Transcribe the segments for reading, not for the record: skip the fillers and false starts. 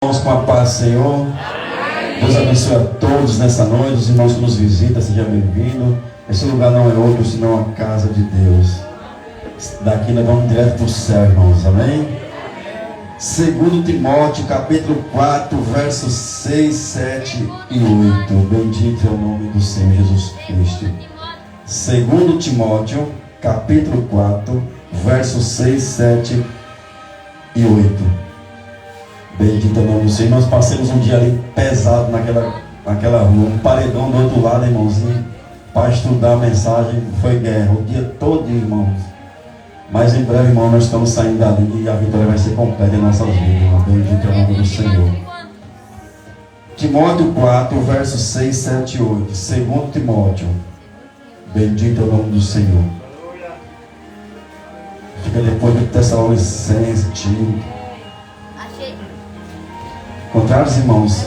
Vamos com a paz, Senhor. Deus abençoe a todos nessa noite. Os irmãos que nos visitam, seja bem-vindo. Esse lugar não é outro senão a casa de Deus. Daqui nós vamos direto para o céu, irmãos. Amém? 2 Timóteo, capítulo 4, versos 6, 7 e 8. Bendito é o nome do Senhor Jesus Cristo. 2 Timóteo, capítulo 4, versos 6, 7 e 8. Bendito é o nome do Senhor. Nós passamos um dia ali pesado naquela rua, um paredão do outro lado, irmãozinho, para estudar a mensagem. Foi guerra o dia todo, irmãos. Mas em breve, irmão, nós estamos saindo dali e a vitória vai ser completa em nossas vidas, irmão. Bendito é o nome do Senhor. Timóteo 4, versos 6, 7 e 8. 2 Timóteo. Bendito é o nome do Senhor. Fica depois do Tessalonicenses, Tito. Contrários, irmãos.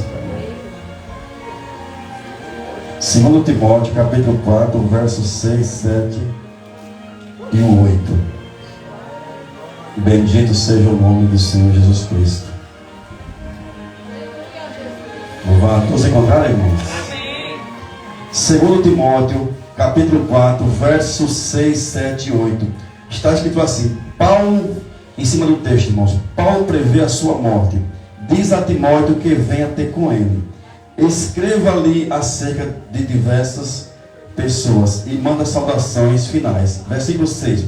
2 Timóteo, capítulo 4, versos 6, 7 e 8. Bendito seja o nome do Senhor Jesus Cristo. Louvado. Todos encontraram, irmãos? 2 Timóteo, capítulo 4, versos 6, 7 e 8. Está escrito assim: Paulo, em cima do texto, irmãos, Paulo prevê a sua morte. Diz a Timóteo que venha ter com ele. Escreva-lhe acerca de diversas pessoas e manda saudações finais. Versículo 6.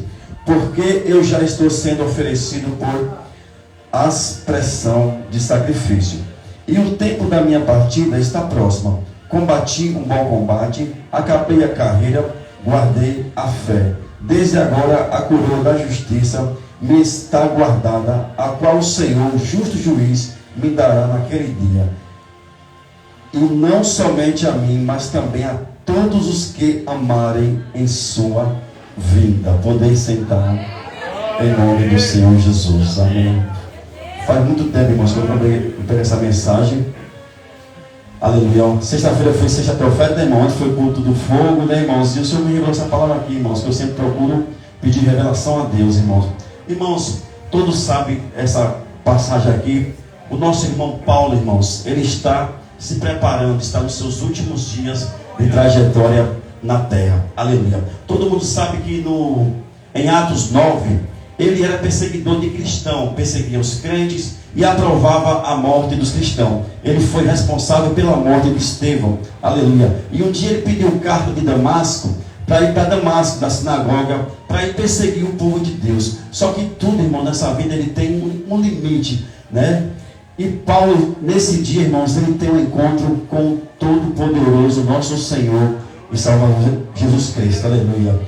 Porque eu já estou sendo oferecido por aspersão de sacrifício, e o tempo da minha partida está próximo. Combati um bom combate, acabei a carreira, guardei a fé. Desde agora a coroa da justiça me está guardada, a qual o Senhor, justo juiz, me dará naquele dia. E não somente a mim, mas também a todos os que amarem em sua vinda. Podeis sentar em nome do Senhor Jesus. Amém. Faz muito tempo, irmãos, que eu preguei essa mensagem. Aleluia. Sexta-feira foi sexta profeta, irmãos. Foi culto do fogo, né, irmãos? E o Senhor me revelou essa palavra aqui, irmãos, que eu sempre procuro pedir revelação a Deus, irmãos. Irmãos, todos sabem essa passagem aqui. O nosso irmão Paulo, irmãos, ele está se preparando, está nos seus últimos dias de trajetória na terra. Aleluia. Todo mundo sabe que em Atos 9, ele era perseguidor de cristão, perseguia os crentes e aprovava a morte dos cristãos. Ele foi responsável pela morte de Estevão. Aleluia. E um dia ele pediu carta de Damasco, para ir para Damasco, da sinagoga, para ir perseguir o povo de Deus. Só que tudo, irmão, nessa vida ele tem um limite, né? E Paulo, nesse dia, irmãos, ele tem um encontro com o Todo-Poderoso, nosso Senhor e Salvador Jesus Cristo. Aleluia.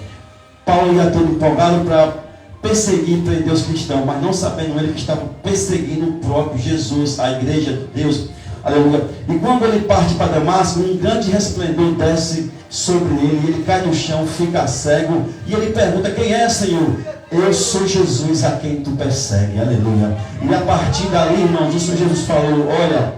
Paulo ia todo empolgado para perseguir e prender os cristãos, mas não sabendo ele que estava perseguindo o próprio Jesus, a igreja de Deus. Aleluia. E quando ele parte para Damasco, um grande resplendor desce sobre ele cai no chão, fica cego, e ele pergunta: quem é, Senhor? Eu sou Jesus a quem tu persegue. Aleluia. E a partir dali, irmãos, o Senhor Jesus falou: olha,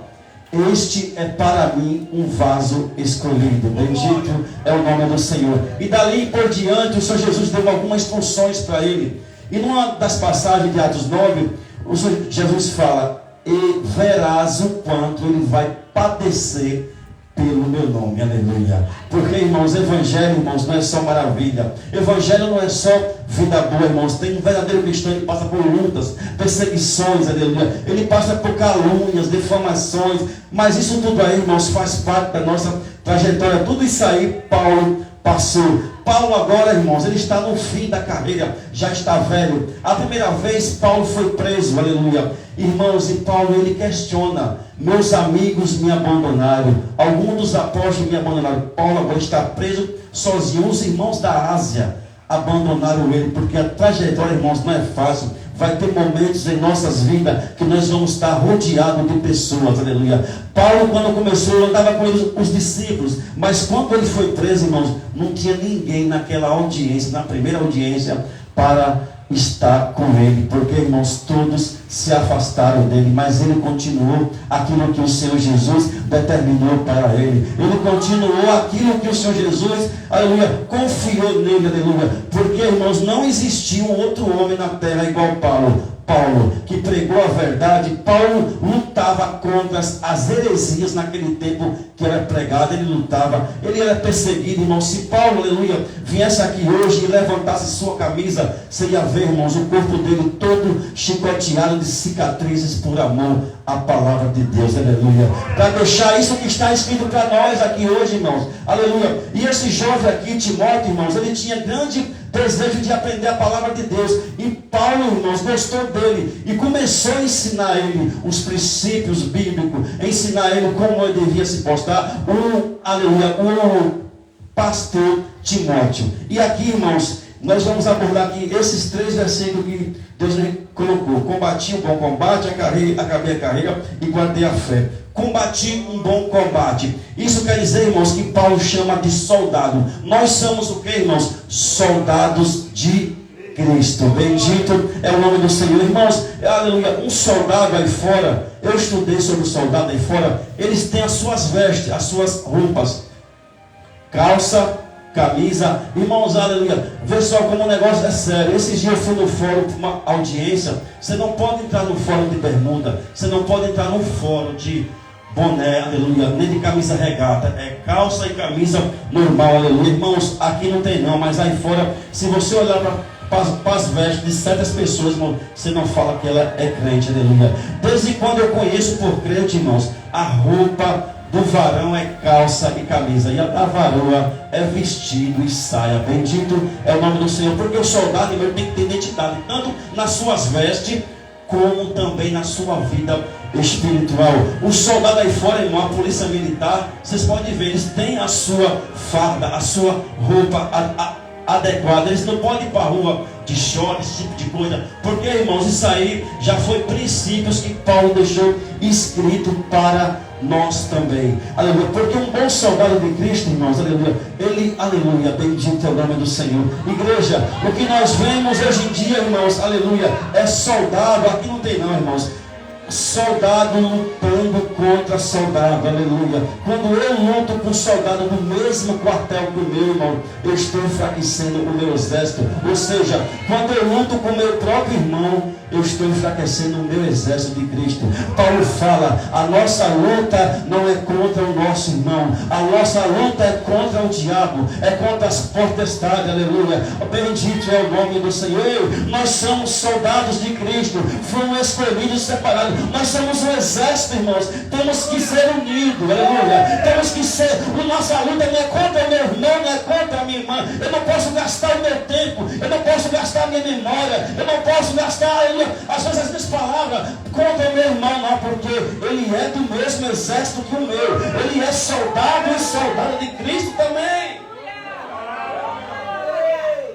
este é para mim um vaso escolhido. Bendito é o nome do Senhor. E dali por diante, o Senhor Jesus deu algumas instruções para ele. E numa das passagens de Atos 9, o Senhor Jesus fala: e verás o quanto ele vai padecer pelo meu nome. Aleluia. Porque, irmãos, evangelho, irmãos, não é só maravilha. Evangelho não é só vida boa, irmãos. Tem um verdadeiro cristão que passa por lutas, perseguições, aleluia. Ele passa por calúnias, difamações. Mas isso tudo aí, irmãos, faz parte da nossa trajetória. Tudo isso aí Paulo passou. Paulo agora, irmãos, ele está no fim da carreira, já está velho. A primeira vez Paulo foi preso, aleluia. Irmãos, e Paulo ele questiona: meus amigos me abandonaram, alguns dos apóstolos me abandonaram. Paulo agora está preso sozinho. Os irmãos da Ásia abandonaram ele, porque a trajetória, irmãos, não é fácil. Vai ter momentos em nossas vidas que nós vamos estar rodeados de pessoas, aleluia. Paulo, quando começou, andava com os discípulos, mas quando ele foi preso, irmãos, não tinha ninguém naquela audiência, na primeira audiência, para estar com ele, porque, irmãos, todos se afastaram dele, mas ele continuou aquilo que o Senhor Jesus determinou para ele. Ele continuou aquilo que o Senhor Jesus, aleluia, confiou nele, aleluia. Porque, irmãos, não existia um outro homem na terra igual Paulo. Paulo, que pregou a verdade. Paulo lutava contra as heresias naquele tempo que era pregado. Ele lutava, ele era perseguido, irmãos. Se Paulo, aleluia, viesse aqui hoje e levantasse sua camisa, você ia ver, irmãos, o corpo dele todo chicoteado de cicatrizes por amor à palavra de Deus, aleluia. Para deixar isso que está escrito para nós aqui hoje, irmãos, aleluia. E esse jovem aqui, Timóteo, irmãos, ele tinha grande desejo de aprender a palavra de Deus. E Paulo, irmãos, gostou dele e começou a ensinar ele os princípios bíblicos, ensinar ele como ele devia se postar, aleluia, o pastor Timóteo. E aqui, irmãos, nós vamos abordar aqui esses 3 versículos que Deus me colocou. Combati um bom combate, acabei a carreira e guardei a fé. Combati um bom combate. Isso quer dizer, irmãos, que Paulo chama de soldado. Nós somos o que, irmãos? Soldados de Cristo. Bendito é o nome do Senhor. Irmãos, aleluia, um soldado aí fora, eu estudei sobre o soldado aí fora, eles têm as suas vestes, as suas roupas, calça, camisa. Irmãos, aleluia, vê só como o negócio é sério. Esses dias eu fui no fórum para uma audiência. Você não pode entrar no fórum de bermuda, você não pode entrar no fórum de boné, aleluia, nem de camisa regata, é calça e camisa normal, aleluia. Irmãos, aqui não tem não, mas aí fora, se você olhar para as vestes de certas pessoas, irmão, você não fala que ela é crente, aleluia. Desde quando eu conheço por crente, irmãos, a roupa do varão é calça e camisa, e a da varoa é vestido e saia. Bendito é o nome do Senhor, porque o soldado, irmão, tem que ter identidade, tanto nas suas vestes, como também na sua vida espiritual. O soldado aí fora, irmão, a polícia militar, vocês podem ver, eles têm a sua farda, a sua roupa adequada. Eles não podem ir para a rua de short, esse tipo de coisa, porque, irmãos, isso aí já foi princípios que Paulo deixou escrito para nós também, aleluia. Porque um bom soldado de Cristo, irmãos, aleluia, ele, aleluia, bendito é o nome do Senhor. Igreja, o que nós vemos hoje em dia, irmãos, aleluia, é soldado. Aqui não tem não, irmãos, soldado lutando contra soldado, aleluia. Quando eu luto com soldado no mesmo quartel que o meu, irmão, eu estou enfraquecendo o meu exército. Ou seja, quando eu luto com o meu próprio irmão, eu estou enfraquecendo o meu exército de Cristo. Paulo fala, a nossa luta não é contra o nosso irmão, a nossa luta é contra o diabo, é contra as potestades, aleluia. Bendito é o nome do Senhor. Nós somos soldados de Cristo, fomos escolhidos, separados. Nós somos um exército, irmãos. Temos que ser unidos, aleluia. Temos que ser, a nossa luta não é contra o meu irmão, não é contra a minha irmã. Eu não posso gastar o meu tempo, eu não posso gastar a minha memória, eu não posso gastar, às vezes, as minhas palavras contra o meu irmão, não, porque ele é do mesmo exército que o meu. Ele é soldado e soldado de Cristo também.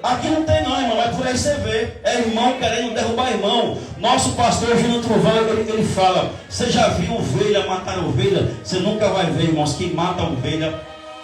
Aqui não tem não, irmão, mas por aí você vê. É irmão querendo derrubar irmão. Nosso pastor Júnior Truvão, ele fala, você já viu ovelha matar ovelha? Você nunca vai ver, irmãos, quem mata ovelha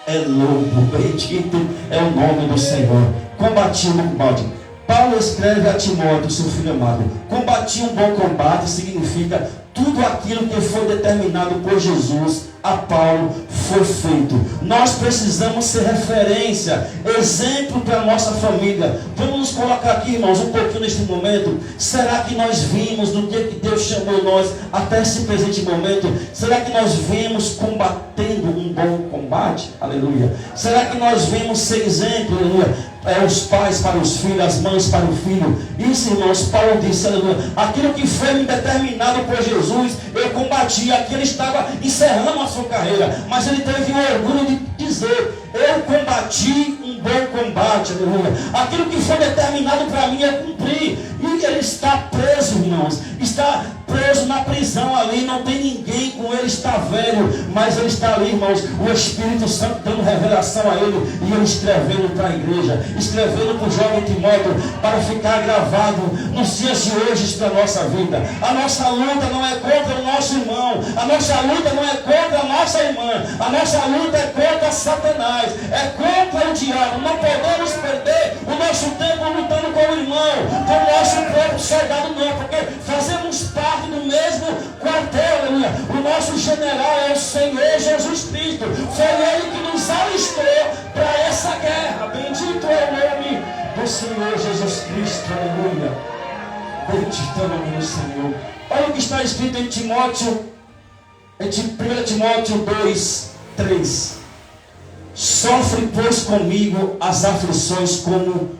é lobo. Bendito é o nome do Senhor. Combati o combate. Paulo escreve a Timóteo, seu filho amado, combati um bom combate, significa tudo aquilo que foi determinado por Jesus a Paulo foi feito. Nós precisamos ser referência, exemplo para a nossa família. Vamos nos colocar aqui, irmãos, um pouquinho neste momento. Será que nós vimos do dia que Deus chamou nós até esse presente momento? Será que nós vimos combatendo um bom combate? Aleluia. Será que nós vimos ser exemplo? Aleluia. Os pais para os filhos, as mães para o filho. Isso, irmãos, Paulo disse, aleluia, aquilo que foi determinado por Jesus, eu combati. Aqui ele estava encerrando a sua carreira, mas ele teve o orgulho de dizer, eu combati um bom combate, aleluia. Aquilo que foi determinado para mim, eu cumpri. E ele está preso, irmãos, está preso na prisão ali, não tem ninguém com ele, está velho, mas ele está ali, irmãos, o Espírito Santo dando revelação a ele, e ele escrevendo para a igreja, escrevendo para o jovem Timóteo, para ficar gravado nos dias de hoje para a nossa vida. A nossa luta não é contra o nosso irmão, a nossa luta não é contra a nossa irmã, a nossa luta é contra Satanás, é contra o diabo. Não podemos perder o nosso tempo lutando com o irmão, com o nosso próprio soldado, não, porque fazemos parte do mesmo quartel, aleluia. O nosso general é o Senhor Jesus Cristo. Foi Ele que nos alistou para essa guerra. Bendito é o nome do Senhor Jesus Cristo, aleluia. Bendito é o nome do Senhor. Olha o que está escrito em Timóteo, em 1 Timóteo 2, 3. Sofre, pois, comigo as aflições como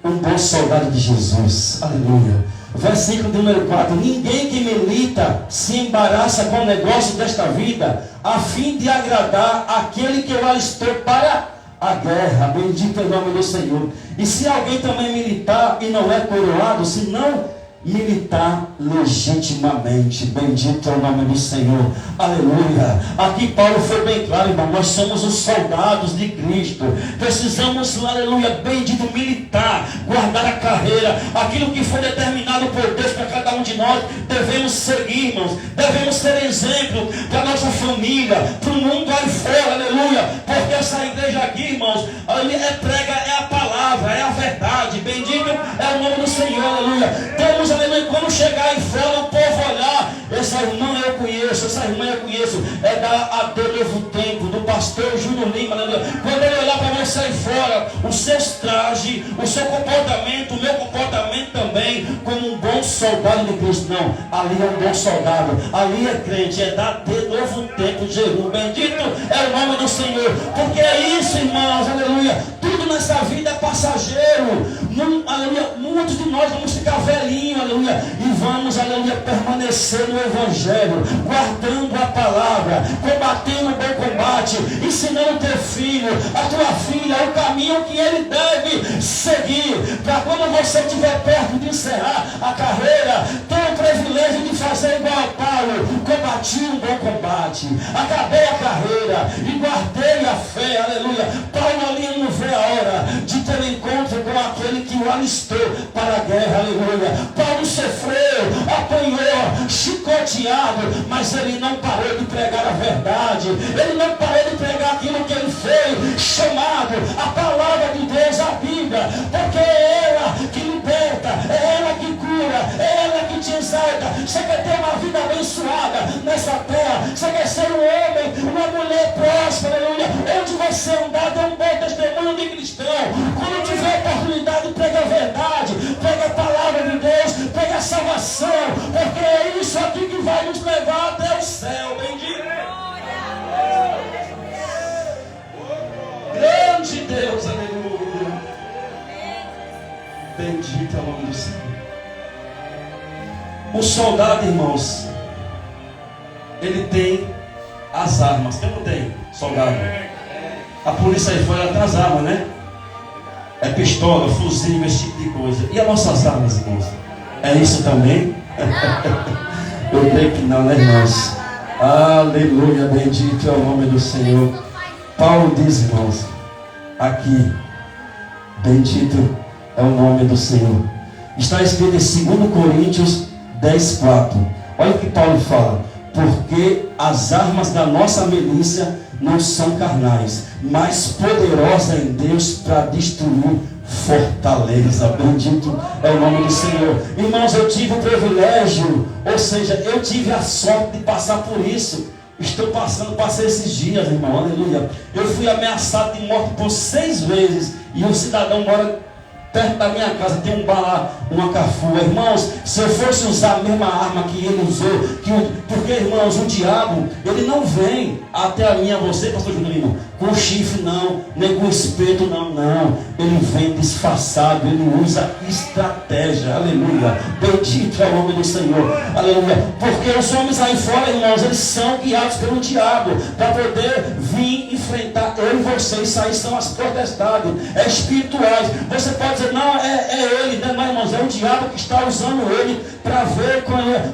um bom soldado de Jesus. Aleluia. Versículo número 4. Ninguém que milita se embaraça com o negócio desta vida, a fim de agradar aquele que o alistou para a guerra. Bendito é o nome do Senhor. E se alguém também militar e não é coroado, se não militar legitimamente. Bendito é o nome do Senhor. Aleluia. Aqui Paulo foi bem claro, irmão. Nós somos os soldados de Cristo. Precisamos, aleluia, bendito, militar, guardar a carreira. Aquilo que foi determinado por Deus para cada um de nós, devemos seguir, irmãos. Devemos ser exemplo para a nossa família, para o mundo aí fora, aleluia. Porque essa igreja aqui, irmãos, é prega, é a palavra, é a verdade. Bendito é o nome do Senhor, aleluia. Temos, aleluia, quando chegar aí fora, o povo olhar, essa irmã eu conheço, essa irmã eu conheço, é da AD Novo Tempo, do pastor Júnior Lima, aleluia. Quando ele olhar para você aí fora, os seus trajes, o seu comportamento, o meu comportamento também, como um bom soldado de Cristo. Não, ali é um bom soldado, ali é crente, é da AD Novo Tempo, Jesus. Bendito é o nome do Senhor, porque é isso, irmãos, aleluia. Tudo nessa vida é passageiro. Aleluia, muitos de nós vamos ficar velhinhos, aleluia, e vamos, aleluia, permanecer no Evangelho, guardando a palavra, combatendo o bom combate, ensinando teu filho, a tua filha, o caminho que ele deve seguir, para quando você estiver perto de encerrar a carreira, ter o privilégio de fazer igual a Paulo: combati um bom combate, acabei a carreira e guardei a fé, aleluia. Paulo ali não vê a hora de ter um encontro com aquele que o alistou para a guerra, aleluia. Paulo sofreu, apanhou, chicoteado, mas ele não parou de pregar a verdade, ele não parou de pregar aquilo que ele foi chamado, a palavra de Deus, a Bíblia, porque é ela que liberta, é ela que cura, é ela que te exalta. Você quer ter uma vida abençoada nessa terra, você quer ser um homem, uma mulher próspera, aleluia, onde você andar, dê um bom testemunho de cristão. Quando tiver oportunidade, prega a verdade, prega a palavra de Deus, prega a salvação, porque é isso aqui que vai nos levar até o céu. Bendito. Grande Deus, aleluia. Bendito é o nome do Senhor. O soldado, irmãos, ele tem as armas. Quem não tem soldado? A polícia aí fora tem as armas, né? É pistola, fuzil, esse tipo de coisa. E as nossas armas, irmãos? É isso também? Eu creio que não, né, irmãos? Aleluia, bendito é o nome do Senhor. Paulo diz, irmãos, aqui, bendito é o nome do Senhor. Está escrito em 2 Coríntios 10:4. Olha o que Paulo fala: porque as armas da nossa milícia não são carnais, mas poderosas em Deus para destruir fortaleza. Bendito é o nome do Senhor. Irmãos, eu tive o privilégio, ou seja, eu tive a sorte de passar por isso. Passei esses dias, irmão, aleluia. Eu fui ameaçado de morte por 6 vezes, e um cidadão mora perto da minha casa, tem um bar lá, uma cafua. Irmãos, se eu fosse usar a mesma arma que ele usou, porque, irmãos, o diabo, ele não vem até a mim, a você, pastor Júnior Lima, com chifre não, nem com espeto não, ele vem disfarçado, ele usa estratégia, aleluia. Bendito é o nome do Senhor, aleluia. Porque os homens aí fora, irmãos, eles são guiados pelo diabo, para poder vir enfrentar eu e você. Isso aí são as potestades espirituais. Você pode dizer: não, é ele, né? Mas, irmãos, é o diabo que está usando ele para ver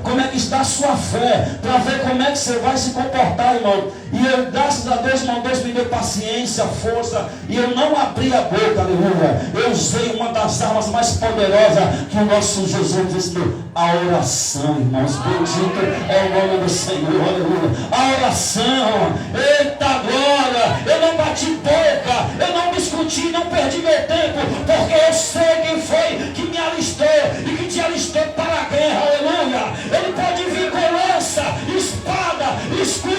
como é que está a sua fé, para ver como é que você vai se comportar, irmão. E eu, graças a Deus, irmão, Deus me deu paciência, força, e eu não abri a boca, aleluia. Eu usei uma das armas mais poderosas que o nosso Jesus disse: a oração, irmãos. Bendito é o nome do Senhor, aleluia. A oração, eita glória. Eu não bati boca, eu não discuti, não perdi meu tempo, porque eu sei quem foi que me alistou e que te alistou para a guerra, aleluia. Ele pode vir com lança, espada, escudo,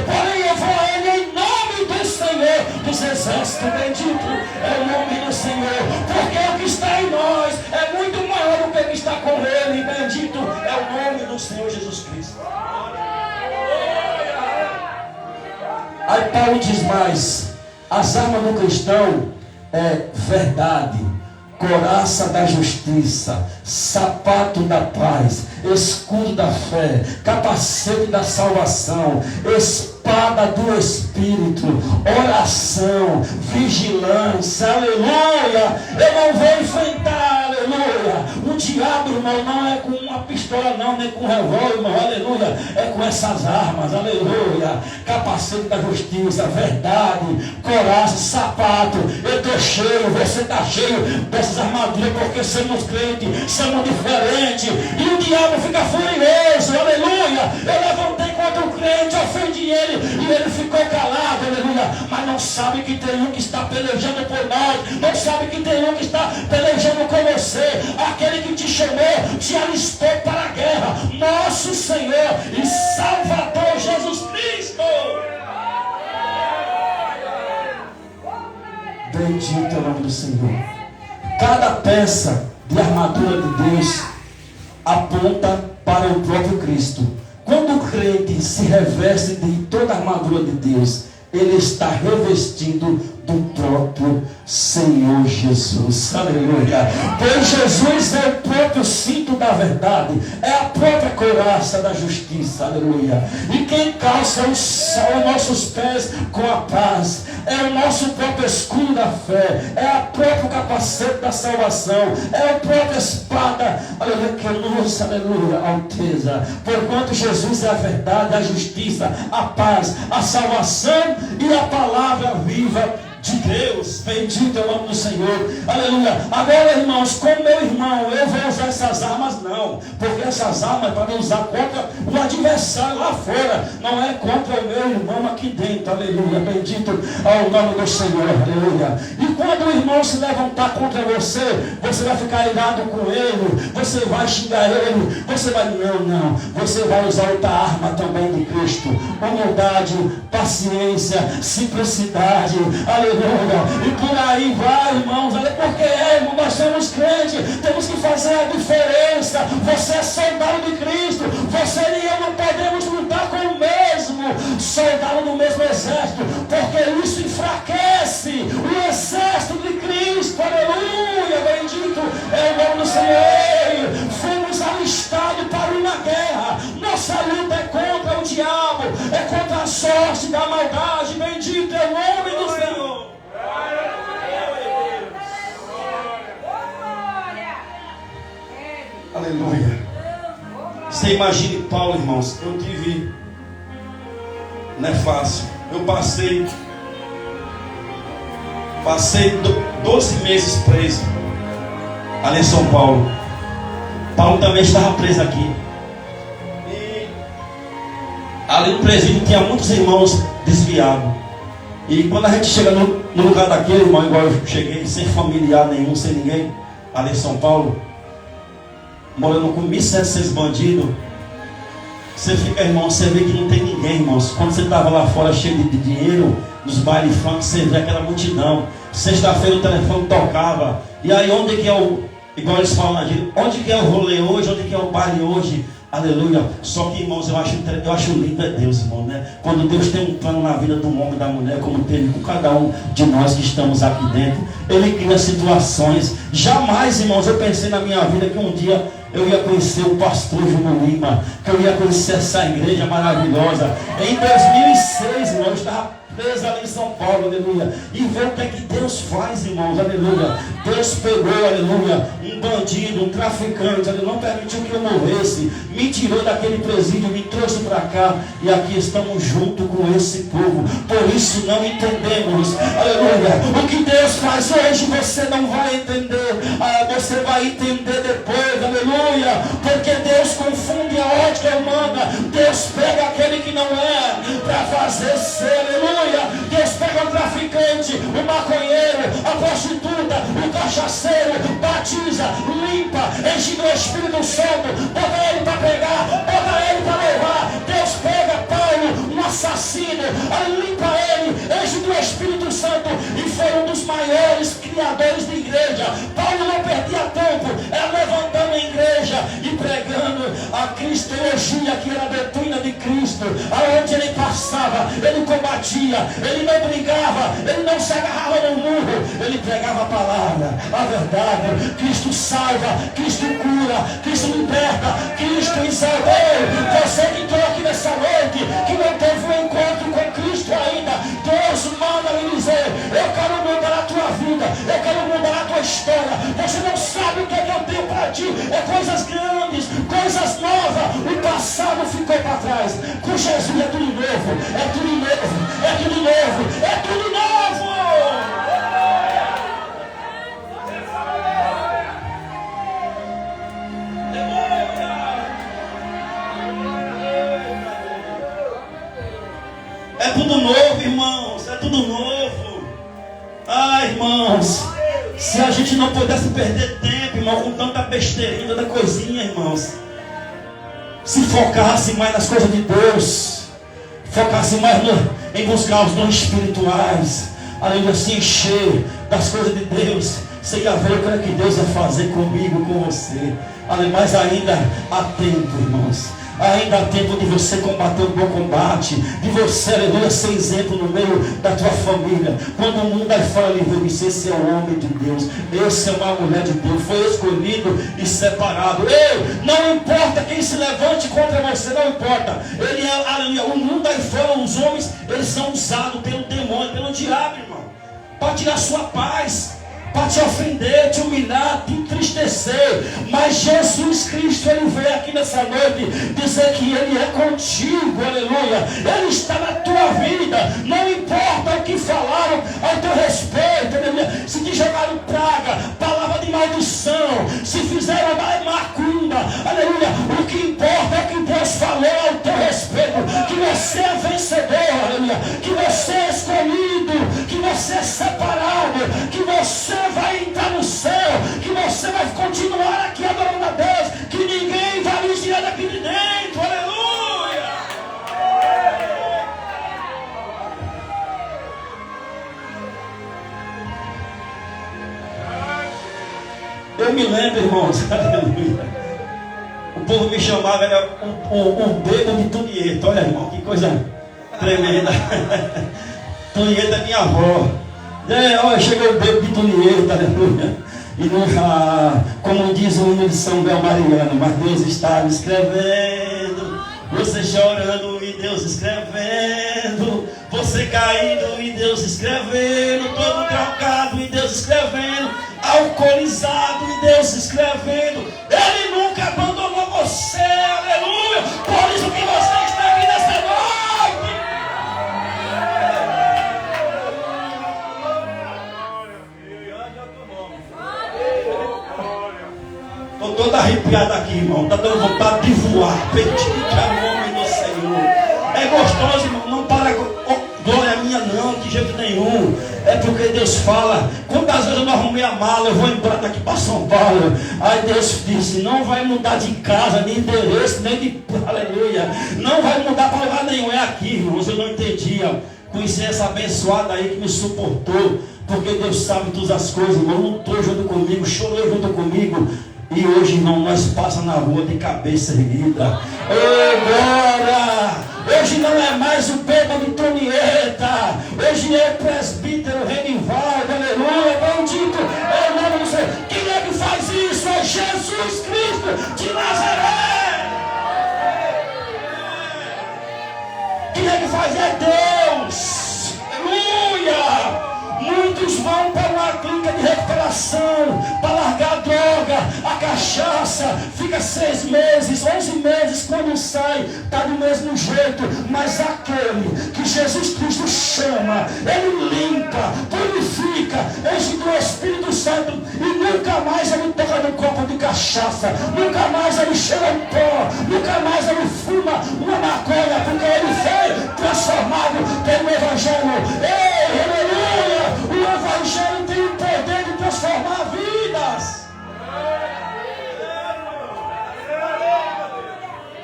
porém eu vou a ele em nome do Senhor dos exércitos. Bendito é o nome do Senhor, porque o que está em nós é muito maior do que o que está com ele. Aí Paulo diz mais: as armas do cristão é verdade, couraça da justiça, sapato da paz, escudo da fé, capacete da salvação, espada do Espírito, oração, vigilância, aleluia. Eu não vou enfrentar, aleluia, o diabo, irmão, não é com uma pistola não, nem com um revólver, irmão, aleluia, é com essas armas, aleluia. Capacete da justiça, verdade, coraça, sapato. Eu estou cheio, você está cheio dessas armaduras, porque somos crentes, somos diferentes, e o diabo fica furioso, aleluia. Eu levantei contra o crente, ofendi ele, e ele ficou calado, aleluia. Mas não sabe que tem um que está pelejando por nós, não sabe que tem um que está pelejando com você, aquele que te chamou, te alistou para a guerra, nosso Senhor e Salvador Jesus Cristo. Bendito é o nome do Senhor. Cada peça de armadura de Deus aponta para o próprio Cristo. Quando o crente se reveste de toda a armadura de Deus, ele está revestindo do próprio Senhor Jesus, aleluia. Pois Jesus é o próprio cinto da verdade, é a própria couraça da justiça, aleluia. E quem calça os nossos pés com a paz, é o nosso próprio escudo da fé, é a própria capacete da salvação, é a própria espada, aleluia, que luz, aleluia, alteza. Porquanto Jesus é a verdade, a justiça, a paz, a salvação e a palavra viva de Deus. Bendito é o nome do Senhor, aleluia. Agora, irmãos, como meu irmão, eu vou usar essas armas? Não, porque essas armas é para usar contra o adversário lá fora, não é contra o meu irmão aqui dentro, aleluia. Bendito é o nome do Senhor, aleluia. E quando o irmão se levantar contra você, você vai ficar irado com ele, você vai xingar ele, você vai, não, você vai usar outra arma também de Cristo: humildade, paciência, simplicidade, aleluia. E por aí vai, irmãos, porque irmão, nós somos crentes, temos que fazer a diferença. Você é soldado de Cristo, você e eu não podemos lutar com o mesmo soldado do mesmo exército, porque isso enfraquece o exército de Cristo, aleluia. Bendito é o nome do Senhor. Fomos alistados para ir na guerra, nossa luta é contra o diabo, é contra a sorte da maldade. Bendito é o nome do Senhor. Aleluia. Você imagine Paulo, irmãos. Eu tive, não é fácil, eu passei 12 meses preso ali em São Paulo. Paulo também estava preso aqui. E ali no presídio tinha muitos irmãos desviados. E quando a gente chega no lugar daquele, irmão, igual eu cheguei, sem familiar nenhum, sem ninguém, ali em São Paulo, morando com 1.700 bandidos, você fica, irmão, você vê que não tem ninguém, irmãos. Quando você estava lá fora cheio de dinheiro, nos bailes funk, você vê aquela multidão. Sexta-feira o telefone tocava. E aí onde que é o, igual eles falam na gíria, onde que é o rolê hoje, onde que é o baile hoje? Aleluia. Só que, irmãos, eu acho lindo é Deus, irmão, né? Quando Deus tem um plano na vida do homem e da mulher, como teve com cada um de nós que estamos aqui dentro, Ele cria situações. Jamais, irmãos, eu pensei na minha vida que um dia eu ia conhecer o pastor Júnior Lima, que eu ia conhecer essa igreja maravilhosa. Em 2006, irmão, eu estava preso ali em São Paulo, aleluia. E ver o que é que Deus faz, irmãos, aleluia. Deus pegou, aleluia, um bandido, um traficante, ele não permitiu que eu morresse, me tirou daquele presídio, me trouxe para cá, e aqui estamos junto com esse povo. Por isso não entendemos, aleluia. O que Deus faz hoje você não vai entender, você vai entender depois, aleluia. Porque Deus confunde a ótica humana. Deus pega aquele que não é para fazer ser, aleluia. Deus pega o traficante, o maconheiro, a prostituta, o cachaceiro, batiza, limpa, enche do Espírito Santo, bota ele para pegar, bota ele para levar. Deus pega Paulo, um assassino, limpa ele, enche do Espírito Santo, e foi um dos maiores criadores de igreja. Paulo não perdia tempo, era levantando a igreja e pregando a cristologia, que era a doutrina de Cristo, aonde ele passava ameaçava, ele combatia, ele não brigava, ele não se agarrava no murro, ele pregava a palavra, a verdade. Cristo salva, Cristo cura, Cristo liberta, Cristo exalta. Você que entrou aqui nessa noite, que não teve um encontro com Cristo ainda, Deus manda lhe dizer: eu quero mudar a tua vida, eu quero mudar a tua história. Você não sabe o que é que eu tenho para ti, é coisas grandes, coisas novas. O passado ficou para trás, com Jesus é tudo novo, é tudo novo, é tudo novo, é tudo novo. É tudo novo, irmãos, é tudo novo. Ah, irmãos, se a gente não pudesse perder tempo, irmão, com tanta besteirinha, tanta coisinha, irmãos, se focasse mais nas coisas de Deus, focasse mais em buscar os dons espirituais, além de se encher das coisas de Deus, você ia ver o que Deus ia fazer comigo, com você. Mas ainda há tempo, irmãos. Ainda há tempo de você combater o bom combate, de você, aleluia, ser exemplo no meio da tua família. Quando o mundo aí fora lhe vê, esse é o homem de Deus, esse é uma mulher de Deus, foi escolhido e separado. Ei, não importa quem se levante contra você, não importa. Ele é, aleluia, o mundo aí fora, os homens, eles são usados pelo demônio, pelo diabo, irmão, para tirar sua paz, para te ofender, te humilhar, te entristecer. Mas Jesus Cristo, ele veio aqui nessa noite dizer que ele é contigo, aleluia. Ele está na tua vida. Não importa o que falaram ao teu respeito, aleluia. Se te jogaram praga, palavra de maldição, se fizeram macumba, aleluia. O que importa é que Deus falou ao teu respeito, que você é vencedor, aleluia, que você é escolhido, que você é separado, que você vai entrar no céu, que você vai continuar aqui adorando a Deus, que ninguém vai lhe tirar daqui de dentro, aleluia. Eu me lembro, irmãos, aleluia, o povo me chamava, era o bebo de Tunieta. Olha, irmão, que coisa tremenda. Tunieta é minha avó. Olha, chegou o bebo de Tunieta, aleluia. E não, como diz o hino de São Belmariano, mas Deus estava escrevendo, você chorando e Deus escrevendo, você caído e Deus escrevendo, todo trocado e Deus escrevendo, alcoolizado e Deus escrevendo. Ele nunca abandonou você, aleluia. Por isso que você está aqui nessa noite. Estou todo arrepiado aqui, irmão. Está dando vontade de voar. Bendito é o nome do Senhor. É gostoso, irmão. Não para glória minha, não, de jeito nenhum. É porque Deus fala. Quantas vezes eu não arrumei a mala, eu vou embora daqui para São Paulo. Aí Deus disse: não vai mudar de casa, nem endereço, nem de. Aleluia. Não vai mudar para lugar nenhum. É aqui, irmãos. Eu não entendia. Conheci essa abençoada aí que me suportou. Porque Deus sabe todas as coisas, irmão. Lutou junto comigo, chorou junto comigo. E hoje, irmão, nós passamos na rua de cabeça erguida. Ô, glória! Hoje não é mais o bêbado de Tonieta. Hoje é presbítero Renivaldo. Aleluia, bendito é o nome do Senhor. Quem é que faz isso? É Jesus Cristo de Nazaré. Quem é que faz? É Deus. Aleluia! Muitos vão para uma clínica de recuperação, para largar a droga, a cachaça, fica 6 meses, 11 meses, quando sai, está do mesmo jeito. Mas aquele que Jesus Cristo chama, ele limpa, purifica, enche do Espírito Santo, e nunca mais ele toca no copo de cachaça, nunca mais ele cheira em pó, nunca mais ele fuma uma maconha, porque ele foi transformado pelo Evangelho. Ei, aleluia! O Evangelho tem o poder de transformar vidas.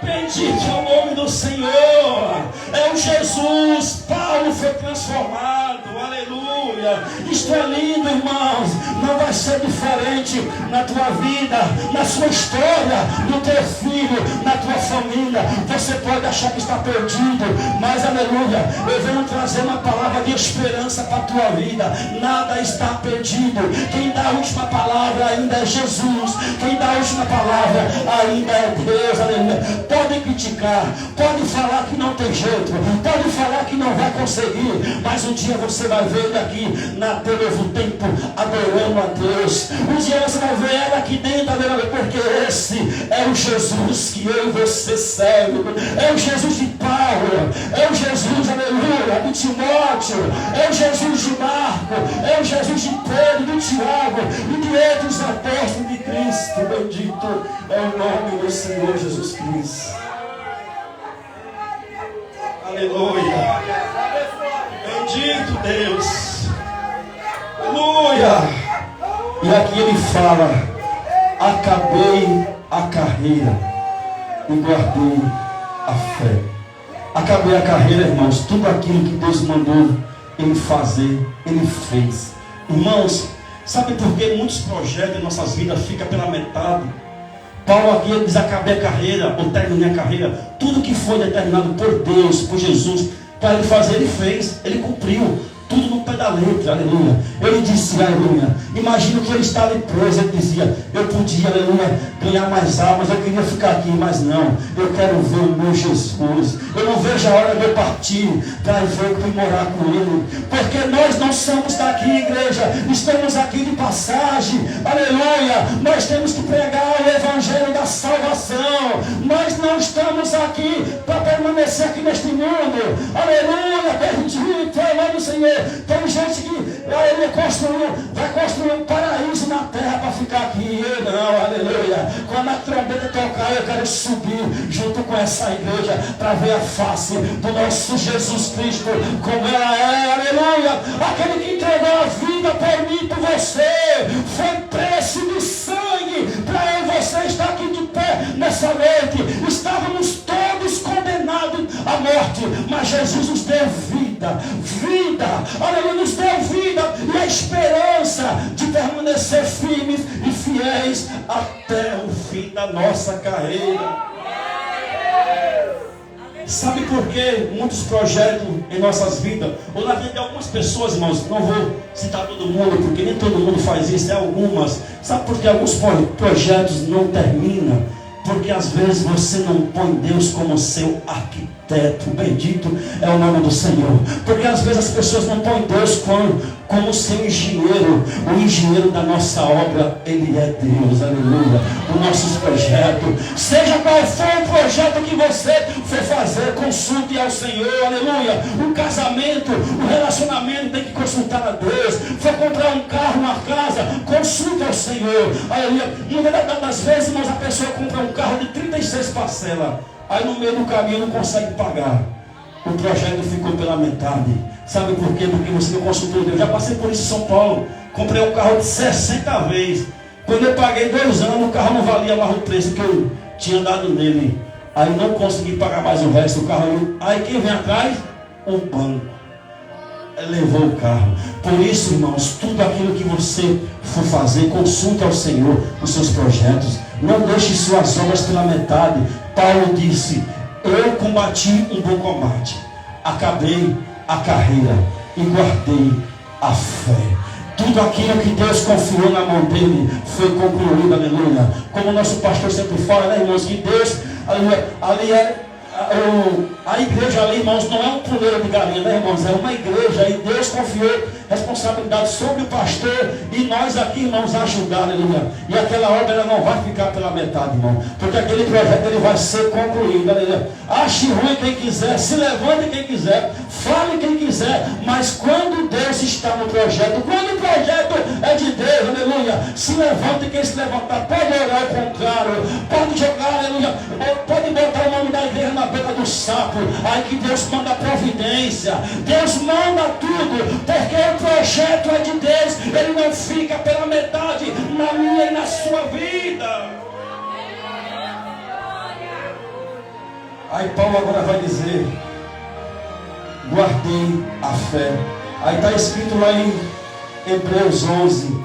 Bendito é o nome do Senhor. É o Jesus. Paulo foi transformado. Aleluia. aleluia. Isto é lindo, irmãos. Não vai ser diferente na tua vida, na sua história, no teu filho, na tua família. Você pode achar que está perdido, mas aleluia, eu venho trazer uma palavra de esperança para a tua vida. Nada está perdido. Quem dá a última palavra ainda é Jesus. Quem dá a última palavra ainda é Deus, aleluia. Pode criticar, pode falar que não tem jeito, pode falar que não vai conseguir, mas um dia você vai ver ele aqui na Novo Tempo adorando a Deus. Um dia você vai ver ela aqui dentro adorando, porque esse é o Jesus que eu e você serve. É o Jesus de Paulo, é o Jesus, aleluia, de Timóteo, é o Jesus de Marco, é o Jesus de Pedro, de Tiago e de outros apóstolos de Cristo. Bendito é o nome do Senhor Jesus Cristo. Aleluia. Bendito Deus. Aleluia. E aqui ele fala: acabei a carreira e guardei a fé. Acabei a carreira, irmãos. Tudo aquilo que Deus mandou ele fazer, ele fez. Irmãos, sabe por que muitos projetos em nossas vidas ficam pela metade? Paulo aqui ele diz: acabei a carreira, ou terminei a carreira. Tudo que foi determinado por Deus, por Jesus, para ele fazer, ele fez, ele cumpriu. Tudo no pé da letra, aleluia. Ele disse, aleluia. Imagina que ele estava ali preso. Ele dizia: eu podia, aleluia, ganhar mais almas, eu queria ficar aqui, mas não. Eu quero ver o meu Jesus. Eu não vejo a hora de eu partir para vir morar com ele. Porque nós não somos daqui, igreja. Estamos aqui de passagem, aleluia. Nós temos que pregar o evangelho da salvação. Nós não estamos aqui para permanecer aqui neste mundo, aleluia. Bendito é o nome do Senhor. Tem gente que ele vai construir um paraíso na terra para ficar aqui. Eu não, aleluia. Quando a trombeta tocar, eu quero subir junto com essa igreja para ver a face do nosso Jesus Cristo como ela é, aleluia. Aquele que entregou a vida por mim e por você, foi preço de sangue para eu e você estar aqui de pé nessa noite. Estávamos todos condenados à morte, mas Jesus nos deu vida, aleluia, nos deu vida e a esperança de permanecer firmes e fiéis até o fim da nossa carreira. Sabe por que muitos projetos em nossas vidas, ou na vida de algumas pessoas, irmãos, não vou citar todo mundo, porque nem todo mundo faz isso, é algumas. Sabe por que alguns projetos não terminam? Porque às vezes você não põe Deus como seu arquiteto. Bendito é o nome do Senhor. Porque às vezes as pessoas não põem Deus como seu engenheiro. O engenheiro da nossa obra, ele é Deus, aleluia. Os nossos projetos, seja qual for o projeto que você for fazer, consulte ao Senhor, aleluia. Um casamento, um relacionamento, tem que consultar a Deus. For comprar um carro, uma casa, consulte ao Senhor, aleluia. Muitas das vezes, mas a pessoa compra um carro de 36 parcelas, aí no meio do caminho não consegue pagar. O projeto ficou pela metade. Sabe por quê? Porque você não consultou Deus. Já passei por isso em São Paulo. Comprei um carro de 60 vezes. Quando eu paguei 2 anos, o carro não valia mais o preço que eu tinha dado nele. Aí não consegui pagar mais o resto do carro. Aí quem vem atrás? O banco. Levou o carro. Por isso, irmãos, tudo aquilo que você for fazer, consulte ao Senhor os seus projetos. Não deixe suas obras pela metade. Paulo disse: eu combati um bom combate, acabei a carreira e guardei a fé. Tudo aquilo que Deus confiou na mão dele foi concluído, aleluia. Como o nosso pastor sempre fala, né, irmãos, que Deus, aleluia, ali é a igreja ali, irmãos, não é um puleiro de galinha, né, irmãos? É uma igreja e Deus confiou responsabilidade sobre o pastor e nós aqui, irmãos, ajudar, aleluia. E aquela obra ela não vai ficar pela metade, irmão, porque aquele projeto ele vai ser concluído, aleluia. Ache ruim quem quiser, se levante quem quiser, fale quem quiser, mas quando Deus está no projeto, quando o projeto é de Deus, aleluia, se levante quem se levantar, pode orar ao contrário, pode jogar, aleluia, pode botar o nome da igreja na boca do sapo, aí que Deus manda providência, Deus manda tudo, porque o projeto é de Deus, ele não fica pela metade na minha e na sua vida. Aí Paulo agora vai dizer: guardei a fé Aí está escrito lá em Hebreus 11: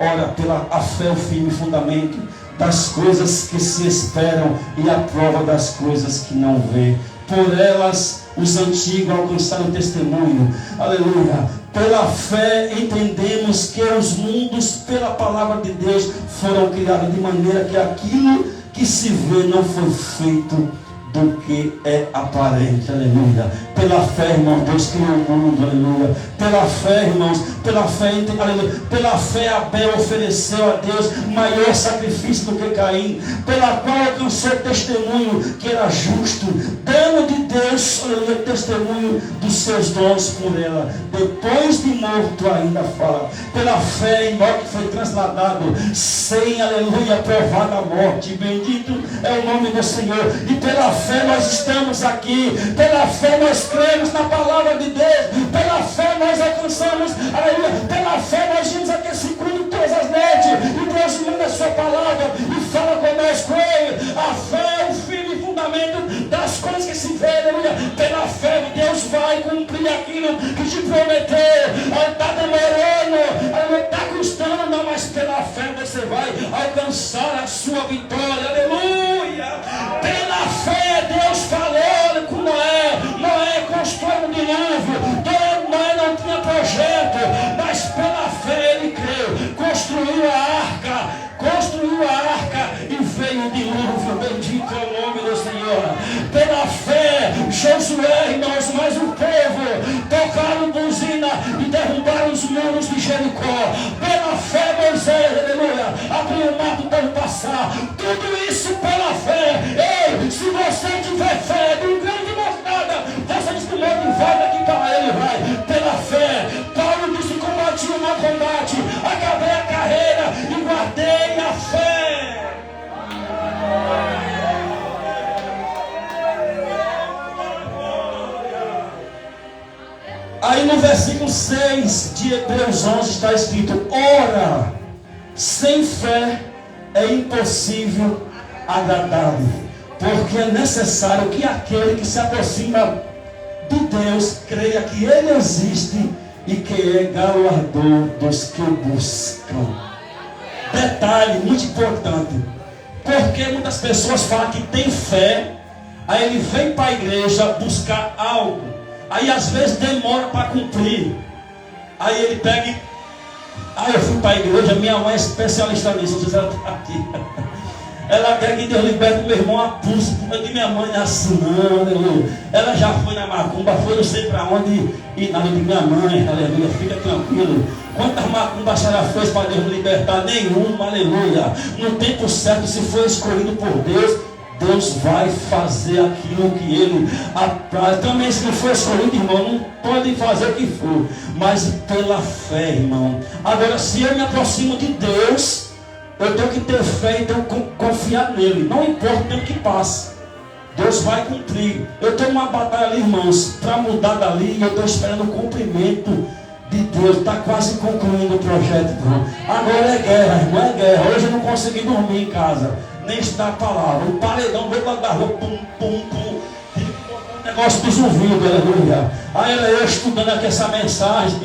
ora, pela a fé, o firme fundamento das coisas que se esperam e a prova das coisas que não vê. Por elas os antigos alcançaram testemunho. Aleluia. Pela fé entendemos que os mundos, pela palavra de Deus, foram criados, de maneira que aquilo que se vê não foi feito do que é aparente. Aleluia. Pela fé, irmãos, Deus criou o mundo. Aleluia. Pela fé, irmãos, pela fé, aleluia. Pela fé, Abel ofereceu a Deus maior sacrifício do que Caim, pela qual alcançou testemunho que era justo, dando de Deus, aleluia, testemunho dos seus dons por ela. Depois de morto ainda fala. Pela fé, Enoque foi trasladado sem, aleluia, provar da morte. Bendito é o nome do Senhor. E pela fé nós estamos aqui. Pela fé nós cremos na palavra de Deus. Pela fé nós alcançamos, aleluia. Pela fé nós vimos aqui esse culto todas as noites. E Deus manda a sua palavra e fala conosco. A fé é o firme fundamento das coisas que se vê, aleluia. Pela fé Deus vai cumprir aquilo que te prometeu. Está demorando, está custando, não, mas pela fé você vai alcançar a sua vitória. Aleluia. Pela fé Deus falou com Noé. Noé construiu um dilúvio. Noé não tinha projeto, mas pela fé ele creu. Construiu a arca e veio o dilúvio. Bendito é o nome do Senhor. Pela fé Josué, irmãos, mas o povo tocaram buzina e derrubaram os muros de Jericó. Pela fé Moisés, aleluia, abriu o mar do povo passar. Tudo isso pela fé. Ei, se você tiver fé de um grão de mostarda, você diz que o monte vai daqui para ele, vai. Pela fé Paulo disse: combati o mau combate, acabei a carreira e guardei a fé. Aí no versículo 6 de Hebreus 11 está escrito: ora, sem fé é impossível agradar-lhe, porque é necessário que aquele que se aproxima de Deus creia que Ele existe e que é galardador dos que o buscam. Detalhe muito importante, porque muitas pessoas falam que tem fé, aí ele vem para a igreja buscar algo, aí às vezes demora para cumprir, aí ele pega e... eu fui para a igreja, minha mãe é especialista nisso, não sei se ela está aqui. Ela quer que Deus liberte meu irmão a pulso. Eu digo: minha mãe não é assim não, aleluia. Ela já foi na macumba, foi não sei para onde, e nada. Eu digo: minha mãe, aleluia, fica tranquilo. Quantas macumbas a senhora fez para Deus libertar? Nenhuma, aleluia. No tempo certo, se for escolhido por Deus, Deus vai fazer aquilo que Ele apraz. Também, se não for escolhido, irmão, não pode fazer o que for, mas pela fé, irmão. Agora, se eu me aproximo de Deus, eu tenho que ter fé, então confiar nele. Não importa o tempo que passe, Deus vai cumprir. Eu tenho uma batalha ali, irmãos, para mudar dali, e eu estou esperando o cumprimento de Deus. Está quase concluindo o projeto, irmão. Agora é guerra, irmão, é guerra. Hoje eu não consegui dormir em casa, nem estudar a palavra. O paredão veio lá da rua, pum, pum, pum. O negócio dos ouvidos, aleluia. Aí eu estudando aqui essa mensagem,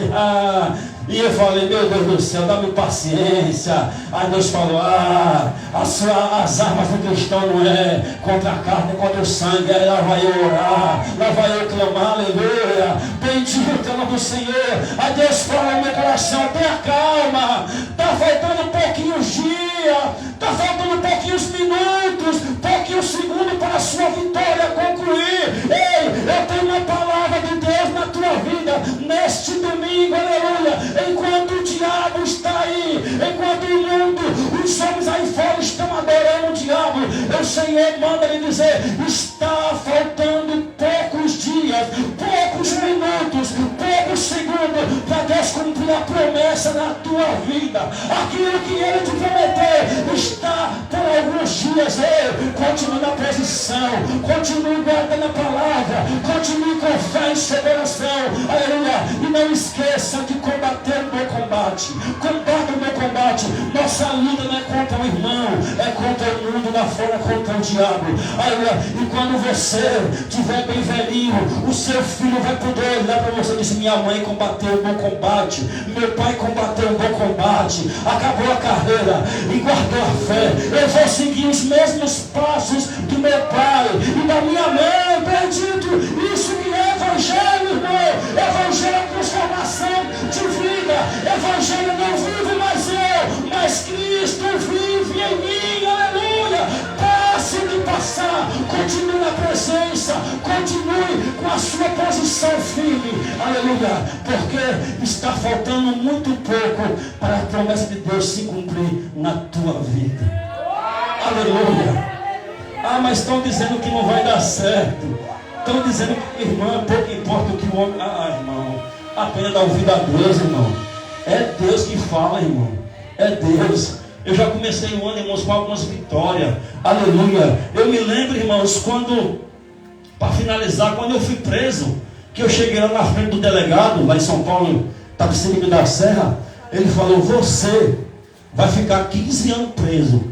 e eu falei: meu Deus do céu, dá-me paciência. Aí Deus falou: as armas do cristão não é contra a carne, contra o sangue. Aí lá vai eu orar, lá vai eu clamar, aleluia. Bendito é o nome do Senhor. Aí Deus fala no meu coração: tenha calma, está faltando pouquinhos dias, está faltando pouquinhos minutos, pouquinhos segundos para a sua vitória concluir. Ei, eu tenho uma palavra de Deus na tua vida neste domingo, aleluia. Enquanto o diabo está aí, enquanto o mundo, os homens aí fora estão adorando o diabo, o Senhor manda lhe dizer: está faltando poucos dias, poucos minutos, poucos segundos para Deus cumprir a promessa na tua vida. Aquilo que Ele te prometeu está por alguns dias. Continue na posição, continue guardando a palavra, continue com fé e seguração, aleluia. E não esqueça de combater o meu combate. Combata o meu combate. Nossa luta não é contra o irmão, é contra o mundo toda forma contra o diabo. Aleluia. E quando você estiver bem velhinho, o seu filho vai poder olhar para você e dizer: minha mãe combateu um bom combate, meu pai combateu um bom combate, acabou a carreira e guardou a fé. Eu vou seguir os mesmos passos do meu pai e da minha mãe. Bendito, isso que é evangelho, irmão. Evangelho é transformação de vida. Evangelho não vive mais eu, mas Cristo vive em mim. Aleluia. Passe de passar, continue na presença, continue com a sua posição firme. Aleluia. Porque está faltando muito pouco para a promessa de Deus se cumprir na tua vida. Aleluia. Ah, mas estão dizendo que não vai dar certo. Estão dizendo que, irmã, pouco importa o que o homem... Ah, irmão, apenas dá ouvido a Deus, irmão. É Deus que fala, irmão. É Deus. Eu já comecei o ano, irmãos, com algumas vitórias. Aleluia. Eu me lembro, irmãos, quando, para finalizar, quando eu fui preso, que eu cheguei lá na frente do delegado, lá em São Paulo, Tapicerime da Serra, ele falou: você vai ficar 15 anos preso.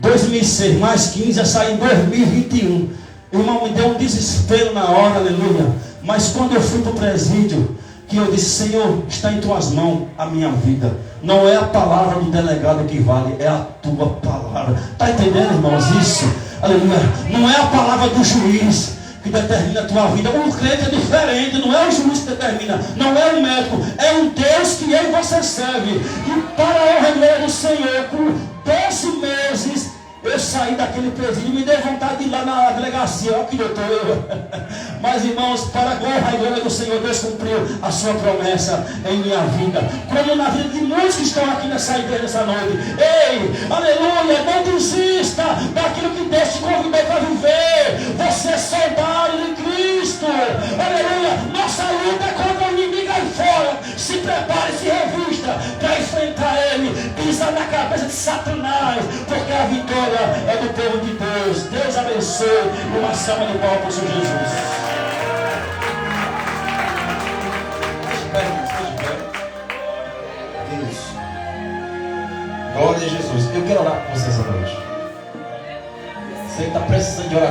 2006 mais 15, ia sair em 2021. Irmão, me deu um desespero na hora, aleluia. Mas quando eu fui para o presídio, que eu disse: Senhor, está em tuas mãos a minha vida. Não é a palavra do delegado que vale, é a tua palavra. Está entendendo, irmãos, isso? Aleluia. Não é a palavra do juiz que determina a tua vida. Um crente é diferente, não é o juiz que determina, não é o médico, é um Deus que eu e você serve. E para a honra e glória do Senhor, por 12 meses, eu saí daquele presídio e me dei vontade de ir lá na delegacia. Olha que eu estou eu. Mas, irmãos, para a glória e glória do Senhor, Deus cumpriu a sua promessa em minha vida, como na vida de muitos que estão aqui nessa igreja nessa noite. Ei, aleluia, não desista daquilo que Deus te convidou para viver. Você é soldado de Cristo. Aleluia. Nossa luta é contra o inimigo aí fora. Se prepare, se revista para enfrentar ele. Pisa na cabeça de Satanás, porque a vitória é do povo de Deus. Deus abençoe. Uma salva de palmas para o Senhor Jesus. Isso. Glória a Jesus. Eu quero orar com vocês essa noite. Você está precisando de oração.